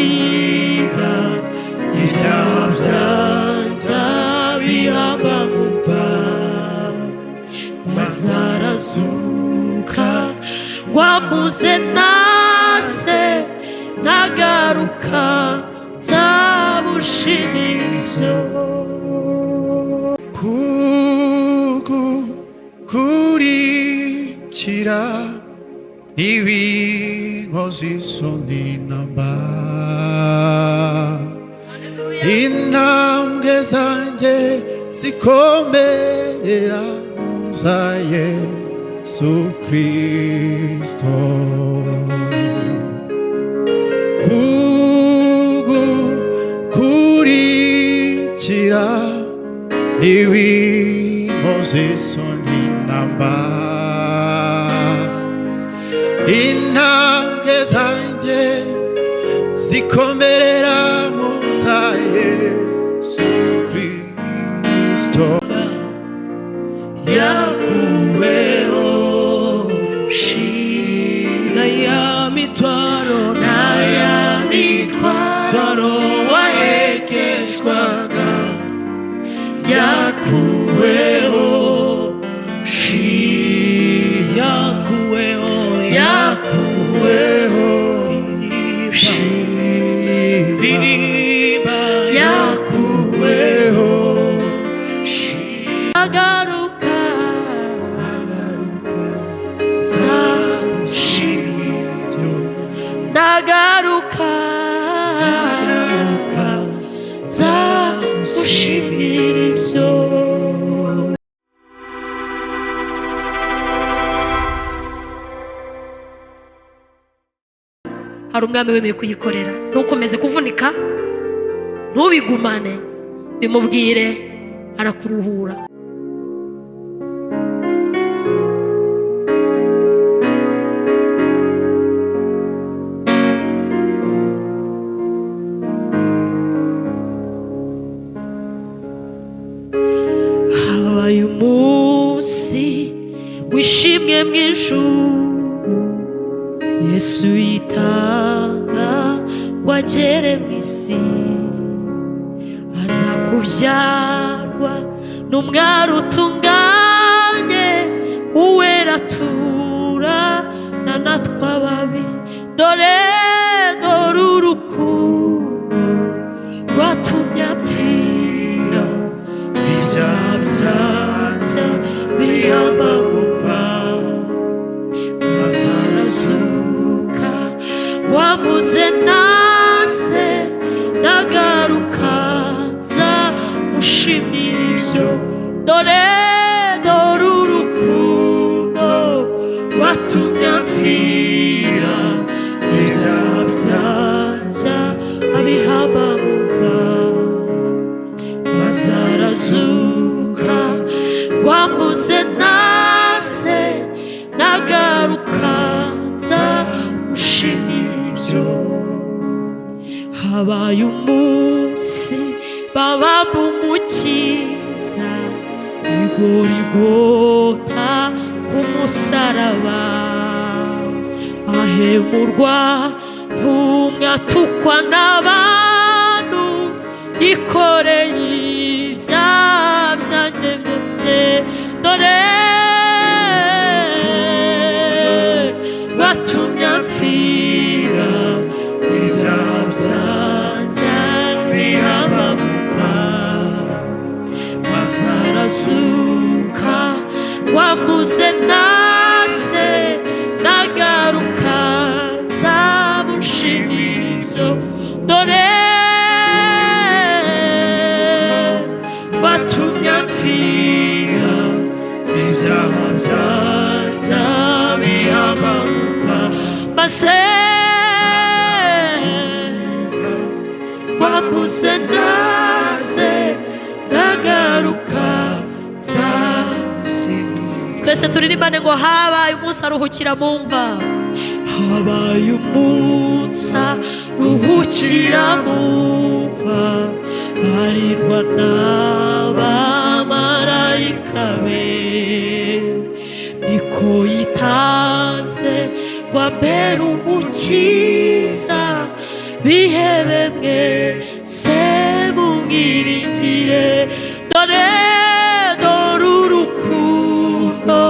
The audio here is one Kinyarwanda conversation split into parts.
siga ibyaha byanjye bihamba mu mva maze arazuka wamuze nase nagaruka nzamushimira ibyo kugukurikira ibinkozi isoni namba intambwe zanjye zikomerera mu za Yesu Kristo kugukurikira ibinkozi isoni namba intambwe zanjye zikomerera mu za Yesu Kristo yakuweho shira ya mitwaro wahekeshwaga yakuweho shiriba yakuweho agaruka zamushimira nagaruka zamushimira ibyo hari umwami wemeye kuyikorera. Ntukomeze kuvunika, ntubigumane, bimubwire, arakuruhura. Habaye umunsi wishimye mu ijuru, Yesu yitanga ngo agere mu isi, aza kubyarwa n'umwari utunganye, uwera aturana natwe ababi. Dore urukundo rwatumye apfira, ibyaha byanjye bihamba mu mva maze arazuka wamuze nase nagaruka nzamushimira ibyo. Dore urukundo rwatumye apfira, ibyaha byanjye abihamba mu mva maze arazuka wamuze nase nagaruka nzamushimira ibyo. Habaye umunsi babamba umukiza i Goligota ku musaraba, ahemurwa vumwe atukwa n'abantu, yikoreye ibyaha byanjye byose. Dore rwatumye apfira, ibyaha byanjye bihamba mu mva maze arazuka wamuze nase nagaruka nzamushimira ibyo. Dore rwatumye apfira, ibyaha byanjye bihamba mu mva maze wamuze nase nagaruka nzamushimira. Twese turirimbane ngo habaye umunsi aruhukira mu mva, habaye umunsi aruhukira mu mva, arindwa n'abamarayika be, niko yitanze ngo ambere umukiza, bihebe mwese mumwiringire dore urukundo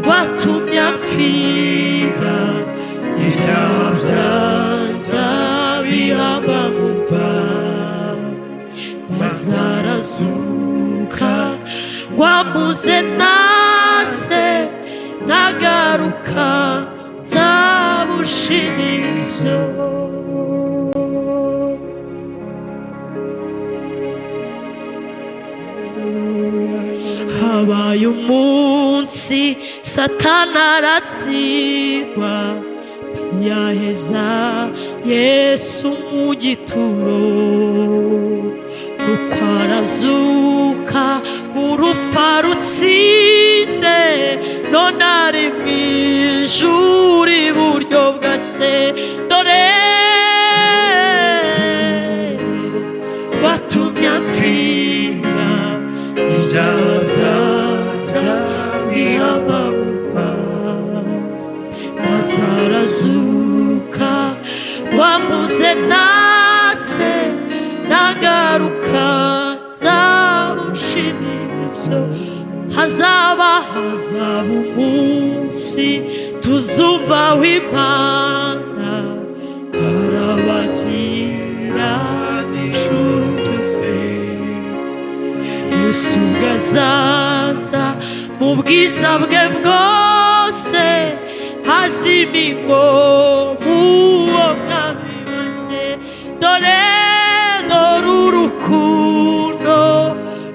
rwatumye apfira ibyaha byanjye bihamba mu mva maze arazuka wamuze nase nagaruka nzamushimira ibyo habaye umunsi satani aratsindwa yaheza Yesu mu gituro nuko arazuka urupfa rutsinze none ari mu ijuru iburyo bwa se dore watumye apfira ibyaha bihamba mu mva maze arazuka wamuze nase nagaruka nzamushimira ibyo hazaba umunsi tuzumva w'Imana arabagira n'ijuru ryose Yesu gazaza mu bwiza bwe bwose hazimimo muwo mwami wanjye dore urukundo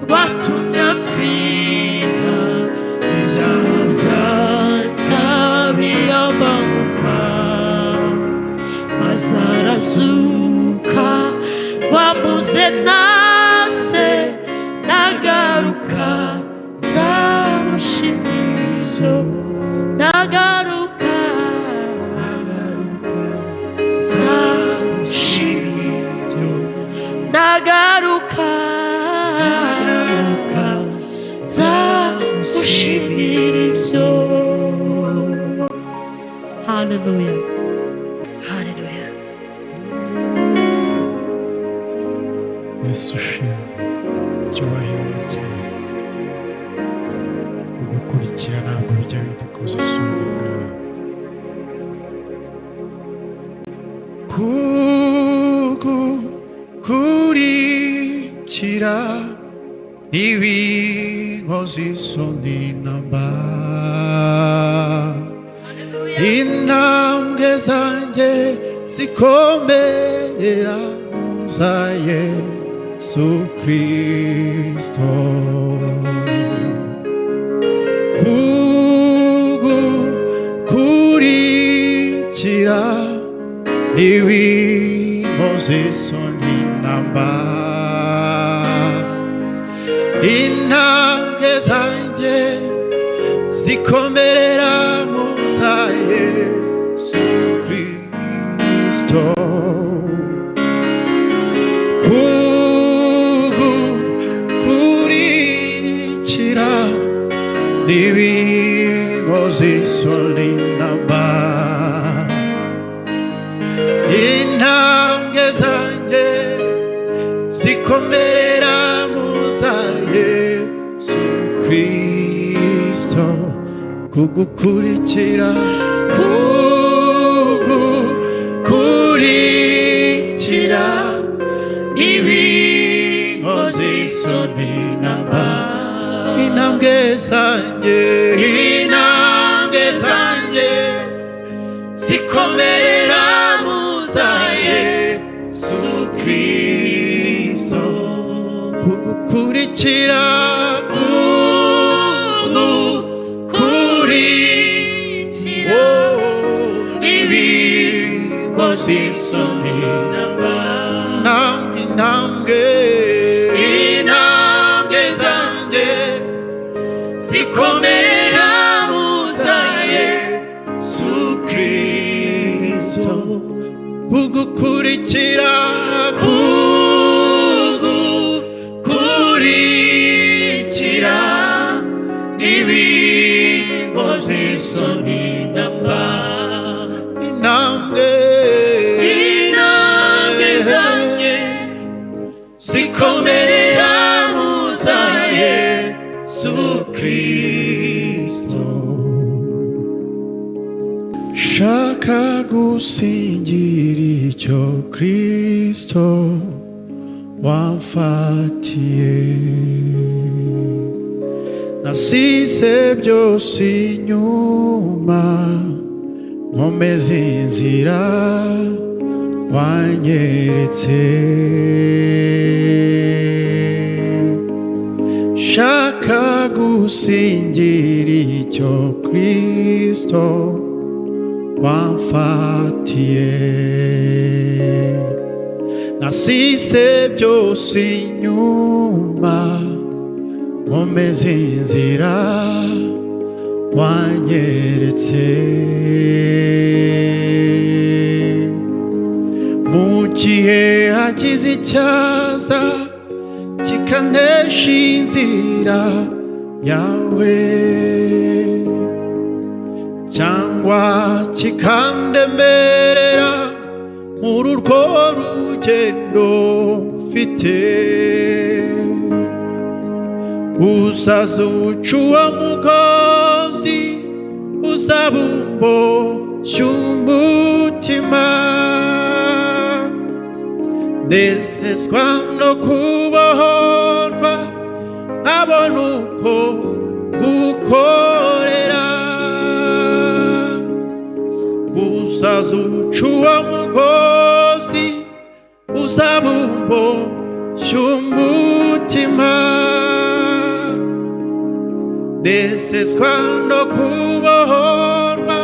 rwatumye apfira ibyaha byanjye bihamba mu mva maze arazuka wamuze nase nagaruka nzamushimira ibyo nagaruka nzamushimira ibyo nagaruka nzamushimira ibyo haleluya haleluya Yesu ushimwe icyubahiro ni cyawe gukurikira ntabwo bijya bidukoza isoni kugukurikira ntibinkoza isoni namba intambwe zanjye zikomerera mu za Yesu Kristo kugukurikira ntibinkoza isoni namba intambwe zanjye zikomerera mu za Yesu Kristo kugukurikira ntibinkoza isoni namba intambwe zanjye zikomerera mu za Yesu Kristo kugukurikira ntibinkoza isoni namba intambwe zanjye zikomerera mu za Yesu Kristo kugukurikira ntibinkoza isoni namba intambwe zanjye zikomera mu za Yesu Kristo kugukurikira ntibinkoza isoni namba intambwe shaka gusingira icyo Kristo wamfatiye. Nasize byose inyuma nkomeza inzira wanyeretse. Shaka gusingira icyo Kristo wamfatiye. Nasize byose inyuma nkomeza inzira wanyeretse. Mu gihe hagize icyaza kikantesha inzira yawe, cyangwa kikandemerera muri urwo rugendo mfite, uzaza uca uwo mugozi uzabumboshya umutima. Nezezwa no kubohorwa nkabona uko gukorera. Uzaza uca uwo mugozi uzabumboshya umutima. Nezezwa no kubohorwa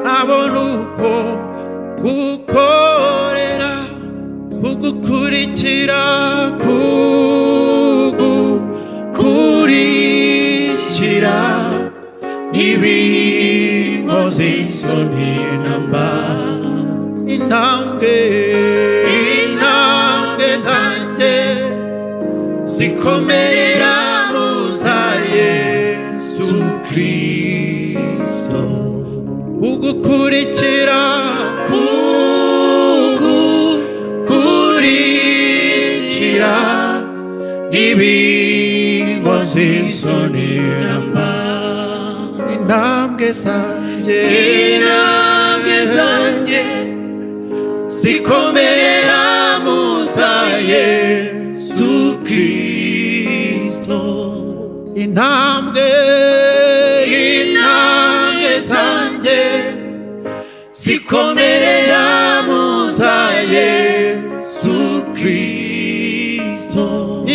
nkabona uko gukorera. Kugukurikira, kugukurikira ntibinkoze isoni namba. Intambwe zanjye zikomerera mu za Yesu Kristo. Kugukurikira, ntibinkoze isoni namba. Intambwe zanjye zikomerera mu za Yesu Kristo. Intambwe zanjye zikomerera mu za Yesu Kristo.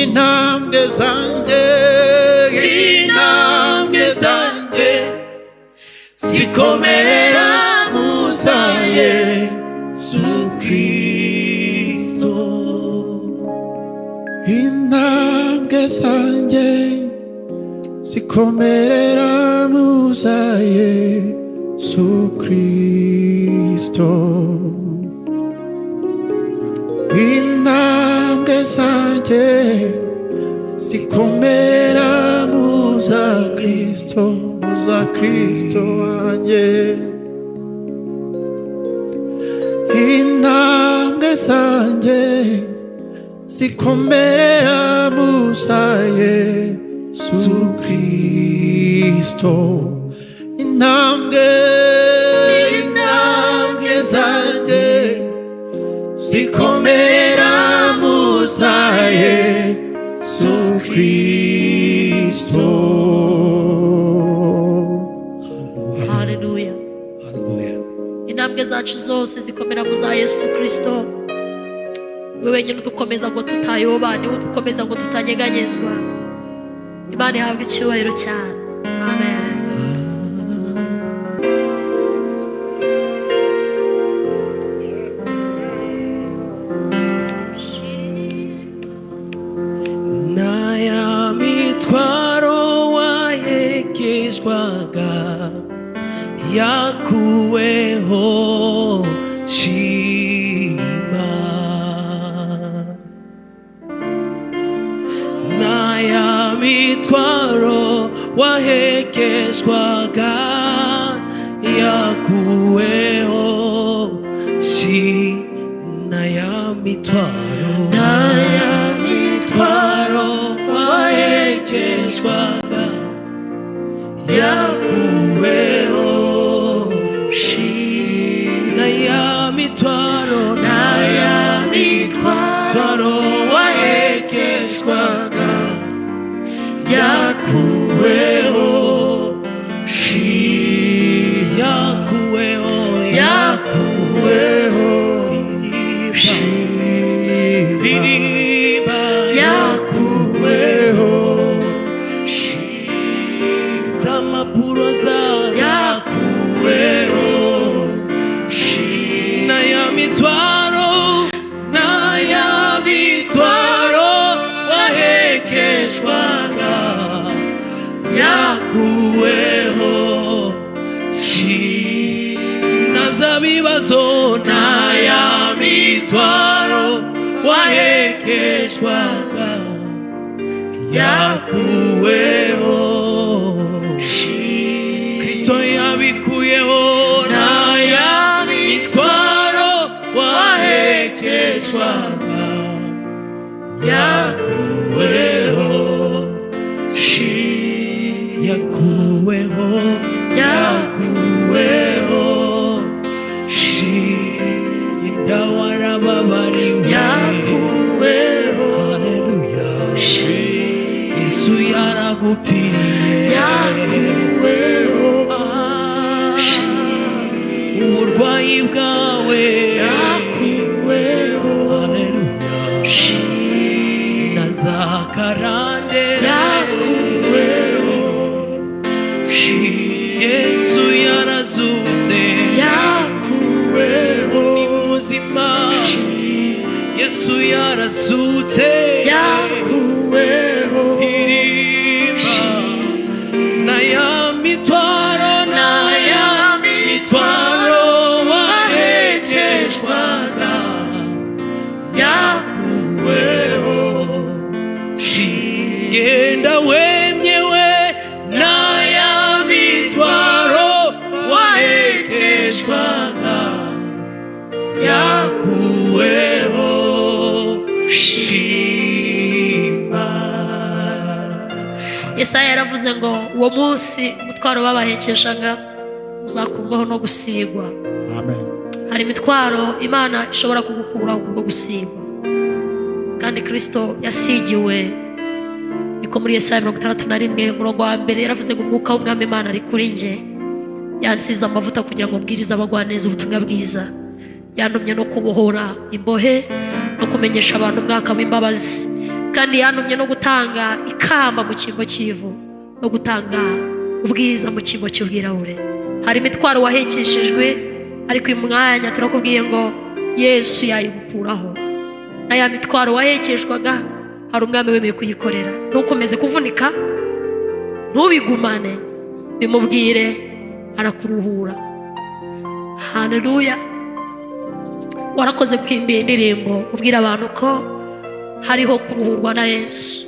Intambwe zanjye zikomerera mu za Yesu Kristo. Intambwe zanjye zikomerera mu za Yesu Kristo. Intambwe zanjye zikomerera mu za Kristo, mu za Kristo wanjye. Intambwe zanjye zikomerera mu za Yesu Kristo. Intambwe zanjye zikomerera mu za Yesu Kristo. Haleluya. Intambwe zacu zose zikomera mu za Yesu Kristo. Wewe wenyine udukomeza ngo tutayoba, niwe udukomeza ngo tutanyeganyezwa. Imana ihabwe icyubahiro cyane. Amen. Naya mitwaro wahekeshwaga yakuweho shima. Naya mitwaro wahekeshwaga yakuweho shima. Naya mitwaro wahekeshwaga yakuweho shima. navza bibazo naya mitwaro wahekeshwaga yakuweho Kristo yabikuyeho naya mitwaro wahekeshwaga yakuweho yakuweho indawara babariwe yakuweho haleluya Yesu yaragupiriye yakuweho uburwayi bwawe yakuweho haleluya nazakarande yakuweho Yesu yarazutse yakuweho ni muzima Yesu yarazutse yakuweho irimba naya mitwaro wahekeshwaga yakuweho genda wemyewe naya mitwaro wahekeshwaga yakuweho shima Yesaya yaravuze ngo uwo munsi umutwaro babahekeshaga uzakurwaho no gusigwa. Amen. Hari imitwaro Imana ishobora kugukuraho kubwo gusigwa, kandi Kristo yasigiwe. Niko muri Yesaya 61 umurongo wa mbere yaravuze ngo umwuka w'Umwami Imana ari kuri nje, yansize amavuta kugira ngo mbwirize abagwaneza ubutumwa bwiza, yantumye no kubohora imbohe no kumenyesha abantu umwaka w'imbabazi, kandi yantumye no gutanga ikamba mu cyimbo cy'ivu no gutanga ubwiza mu cyimbo cy'ubwirabure. Hari imitwaro wahekeshejwe, ariko uyu mwanya turakubwiye ngo Yesu yayigukuraho. Aya mitwaro wahekeshwaga hari umwami wemeye kuyikorera. Ntukomeze kuvunika, ntubigumane, bimubwire, arakuruhura. Haleluya. Warakoze kwimbira indirimbo ubwira abantu ko hariho kuruhurwa na Yesu.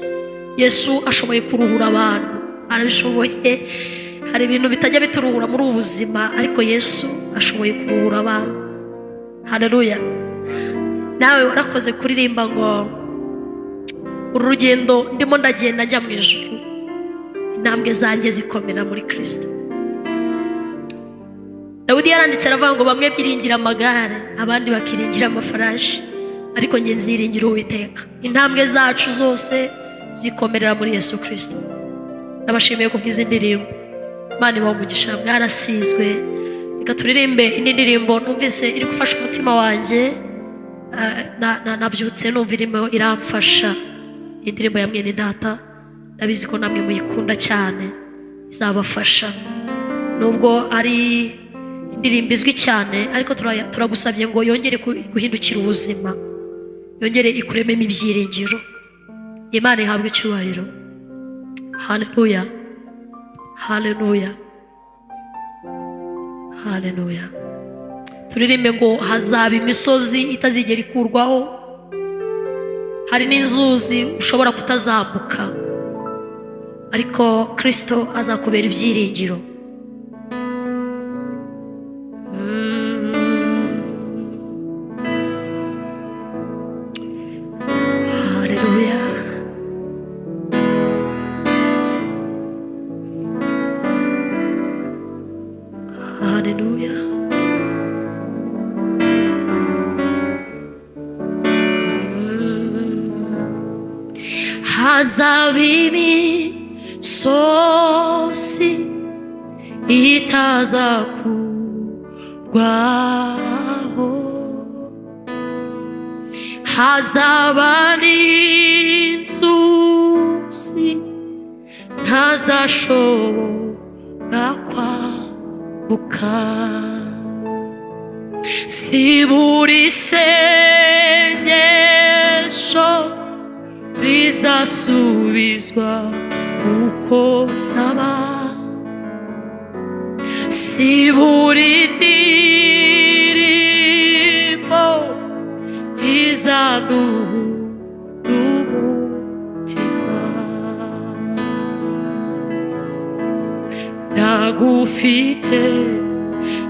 Yesu ashoboye kuruhura abantu, arabishoboye. Hari ibintu bitajya bituruhura muri ubuzima, ariko Yesu ashoboye kuruhura abantu. Haleluya. Nawe warakoze kuririmba ngo uru rugendo ndimo ndagenda njya mu ijuru, intambwe zanjye zikomera muri Kristo. Dawidi yaranditse aravuga ngo bamwe biringira amagare, abandi bakiringira amafarashi, ariko njye nziringira Uwiteka. Intambwe zacu zose zikomerera muri Yesu Kristo. Ndabashimiye kubwiza ndirimbo. Imana ibahe umugisha, mwarasizwe. Reka turirimbe indi ndirimbo numvise iri gufasha umutima wanjye. Nabyutse numva irimo iramfasha. Indirimbo ya mwene data, ndabizi ko namwe muyikunda cyane, izabafasha. Nubwo ari indirimbo izwi cyane, ariko turagusabye ngo yongere guhindukira ubuzima, yongere ikurememo ibyiringiro. Imana ihabwe icyubahiro. Haleluya, haleluya, haleluya. Turirimbe ngo hazaba imisozi itazigera ikurwaho, hari n'inzuzi ushobora kutazambuka, ariko Kristo azakubera ibyiringiro. Haleluya. Haleluya. Hazaba imisozi itazakurwaho, hazaba n'inzuzi ntazashobora kwambuka, si buri sengesho rizasubizwa uko nsaba, si ziburi ndirimbo izanura umutima. Nagufite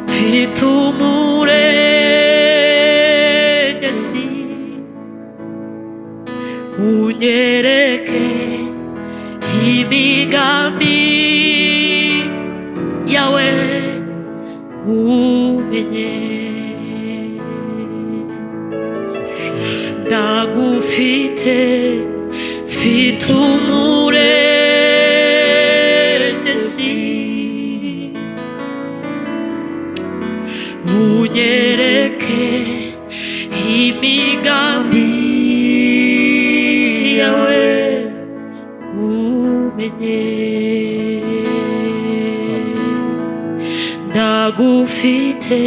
mfite umurengezi, unyereke imigambi yawe umenye. Nagufite mfite umurengezi, unyereke imigambi yawe umenye. Nagufite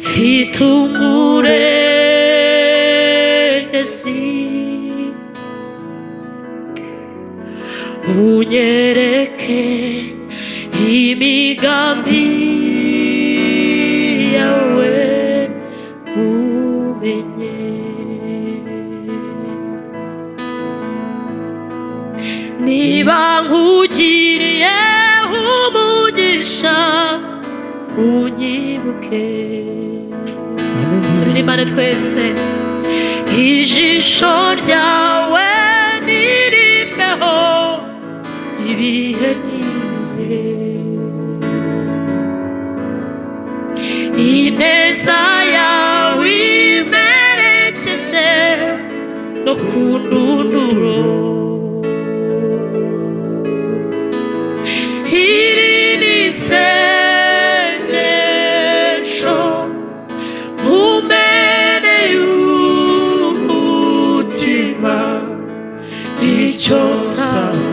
mfite umurengezi, unyereke imigambi yawe umenye. Niba nkugiriye umugisha unyibuke. Turirimbane twese. Ijisho ryawe nirimbeho ibihe n'ibihe, ineza yawe imerekeze no ku ndunduro. Iri ni isengesho nkumeneye umutima, icyo nsaba